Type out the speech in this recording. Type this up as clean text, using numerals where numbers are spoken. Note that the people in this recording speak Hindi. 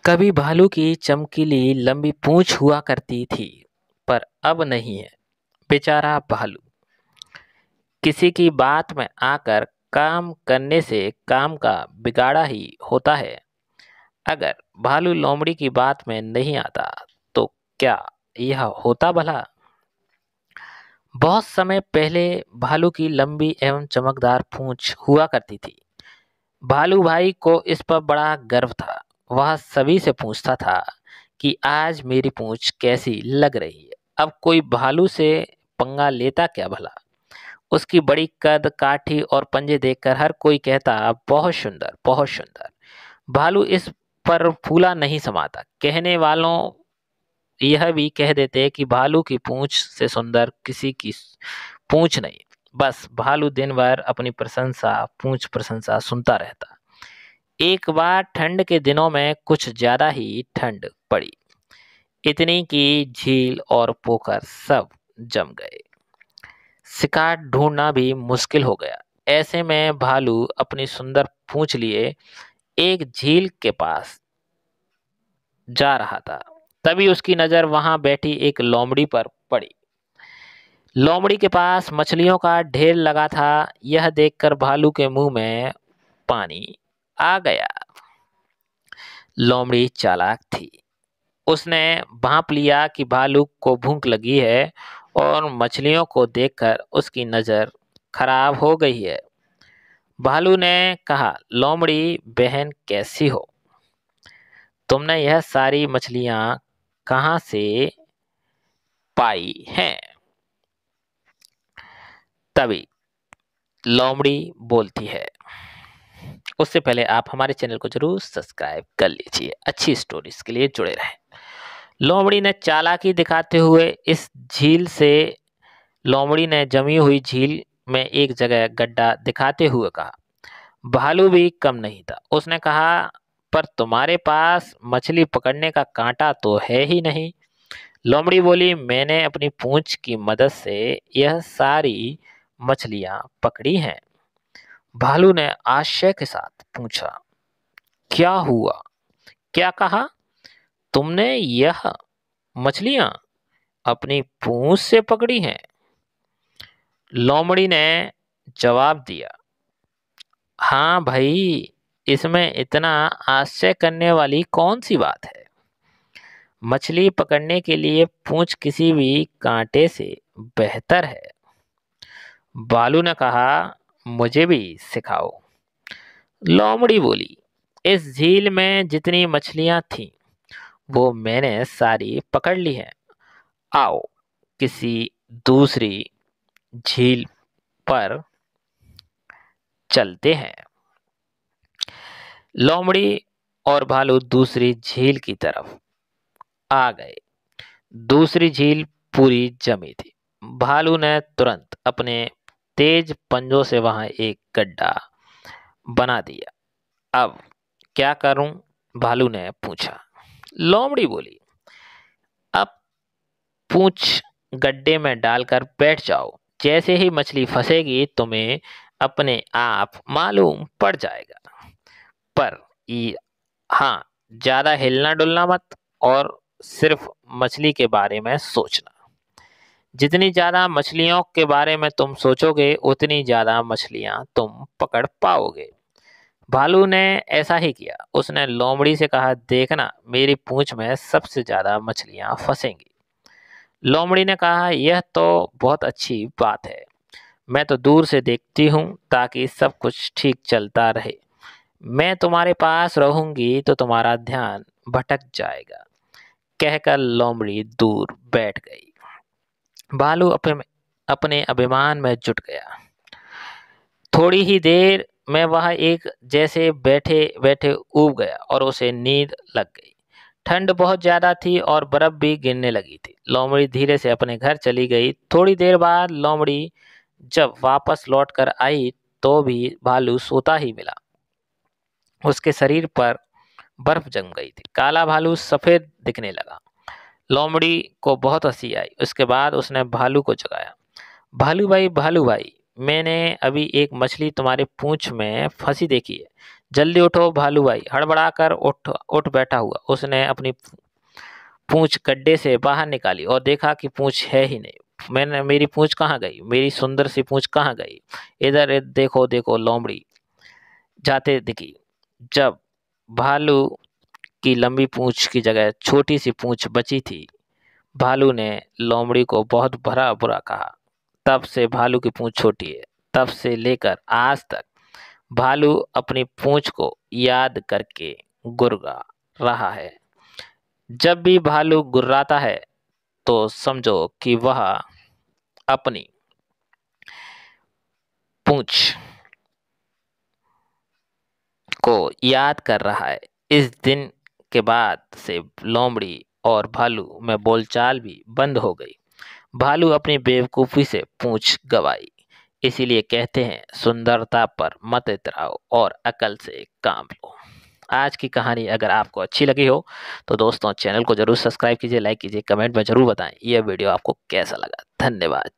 कभी भालू की चमकीली लंबी पूंछ हुआ करती थी, पर अब नहीं है। बेचारा भालू किसी की बात में आकर काम करने से काम का बिगाड़ा ही होता है। अगर भालू लोमड़ी की बात में नहीं आता तो क्या यह होता भला? बहुत समय पहले भालू की लंबी एवं चमकदार पूंछ हुआ करती थी। भालू भाई को इस पर बड़ा गर्व था। वह सभी से पूछता था कि आज मेरी पूंछ कैसी लग रही है। अब कोई भालू से पंगा लेता क्या भला? उसकी बड़ी कद काठी और पंजे देखकर हर कोई कहता, बहुत सुंदर, बहुत सुंदर। भालू इस पर फूला नहीं समाता। कहने वालों यह भी कह देते कि भालू की पूंछ से सुंदर किसी की पूंछ नहीं। बस भालू दिन भर अपनी पूंछ प्रशंसा सुनता रहता। एक बार ठंड के दिनों में कुछ ज्यादा ही ठंड पड़ी। इतनी कि झील और पोखर सब जम गए। शिकार ढूंढना भी मुश्किल हो गया। ऐसे में भालू अपनी सुंदर पूंछ लिए एक झील के पास जा रहा था। तभी उसकी नजर वहां बैठी एक लोमड़ी पर पड़ी। लोमड़ी के पास मछलियों का ढेर लगा था। यह देखकर भालू के मुंह में पानी आ गया। लोमड़ी चालाक थी। उसने भांप लिया कि भालू को भूख लगी है और मछलियों को देखकर उसकी नजर खराब हो गई है। भालू ने कहा, लोमड़ी बहन कैसी हो? तुमने यह सारी मछलियां कहाँ से पाई हैं? तभी लोमड़ी बोलती है। उससे पहले आप हमारे चैनल को जरूर सब्सक्राइब कर लीजिए। अच्छी स्टोरीज के लिए जुड़े रहें। लोमड़ी ने चालाकी दिखाते हुए इस झील से लोमड़ी ने जमी हुई झील में एक जगह गड्ढा दिखाते हुए कहा। भालू भी कम नहीं था। उसने कहा, पर तुम्हारे पास मछली पकड़ने का कांटा तो है ही नहीं। लोमड़ी बोली, मैंने अपनी पूंछ की मदद से यह सारी मछलियां पकड़ी हैं। भालू ने आश्चर्य के साथ पूछा, क्या हुआ? क्या कहा? तुमने यह मछलियां अपनी पूंछ से पकड़ी हैं? लोमड़ी ने जवाब दिया, हाँ भाई, इसमें इतना आश्चर्य करने वाली कौन सी बात है? मछली पकड़ने के लिए पूंछ किसी भी कांटे से बेहतर है। भालू ने कहा, मुझे भी सिखाओ। लोमड़ी बोली, इस झील में जितनी मछलियां थीं वो मैंने सारी पकड़ ली हैं। आओ किसी दूसरी झील पर चलते हैं। लोमड़ी और भालू दूसरी झील की तरफ आ गए। दूसरी झील पूरी जमी थी। भालू ने तुरंत अपने तेज पंजों से वहां एक गड्ढा बना दिया। अब क्या करूं? भालू ने पूछा। लोमड़ी बोली, अब पूंछ गड्ढे में डालकर बैठ जाओ। जैसे ही मछली फंसेगी तुम्हें अपने आप मालूम पड़ जाएगा। पर ये, हाँ, ज्यादा हिलना डुलना मत और सिर्फ मछली के बारे में सोचना। जितनी ज्यादा मछलियों के बारे में तुम सोचोगे उतनी ज्यादा मछलियां तुम पकड़ पाओगे। भालू ने ऐसा ही किया। उसने लोमड़ी से कहा, देखना मेरी पूंछ में सबसे ज्यादा मछलियां फंसेंगी। लोमड़ी ने कहा, यह तो बहुत अच्छी बात है। मैं तो दूर से देखती हूँ ताकि सब कुछ ठीक चलता रहे। मैं तुम्हारे पास रहूंगी तो तुम्हारा ध्यान भटक जाएगा। कहकर लोमड़ी दूर बैठ गई। भालू अपने अभिमान में जुट गया। थोड़ी ही देर में वह एक जैसे बैठे बैठे ऊब गया और उसे नींद लग गई। ठंड बहुत ज्यादा थी और बर्फ भी गिरने लगी थी। लोमड़ी धीरे से अपने घर चली गई। थोड़ी देर बाद लोमड़ी जब वापस लौट कर आई तो भी भालू सोता ही मिला। उसके शरीर पर बर्फ जम गई थी। काला भालू सफेद दिखने लगा। लोमड़ी को बहुत हंसी आई। उसके बाद उसने भालू को जगाया। भालू भाई, मैंने अभी एक मछली तुम्हारे पूंछ में फंसी देखी है। जल्दी उठो भालू भाई, हड़बड़ाकर उठ बैठा हुआ। उसने अपनी पूंछ गड्ढे से बाहर निकाली और देखा कि पूंछ है ही नहीं। मेरी पूंछ कहाँ गई, मेरी सुंदर सी पूंछ कहाँ गई? इधर देखो देखो, लोमड़ी जाते दिखी। जब भालू की लंबी पूंछ की जगह छोटी सी पूंछ बची थी, भालू ने लोमड़ी को बहुत भरा बुरा कहा। तब से भालू की पूंछ छोटी है। तब से लेकर आज तक भालू अपनी पूंछ को याद करके गुर्रा रहा है। जब भी भालू गुर्राता है तो समझो कि वह अपनी पूंछ को याद कर रहा है। इस दिन के बाद से लोमड़ी और भालू में बोलचाल भी बंद हो गई। भालू अपनी बेवकूफी से पूंछ गवाई। इसीलिए कहते हैं, सुंदरता पर मत इतराओ और अकल से काम लो। आज की कहानी अगर आपको अच्छी लगी हो तो दोस्तों चैनल को जरूर सब्सक्राइब कीजिए, लाइक कीजिए, कमेंट में जरूर बताएं यह वीडियो आपको कैसा लगा। धन्यवाद।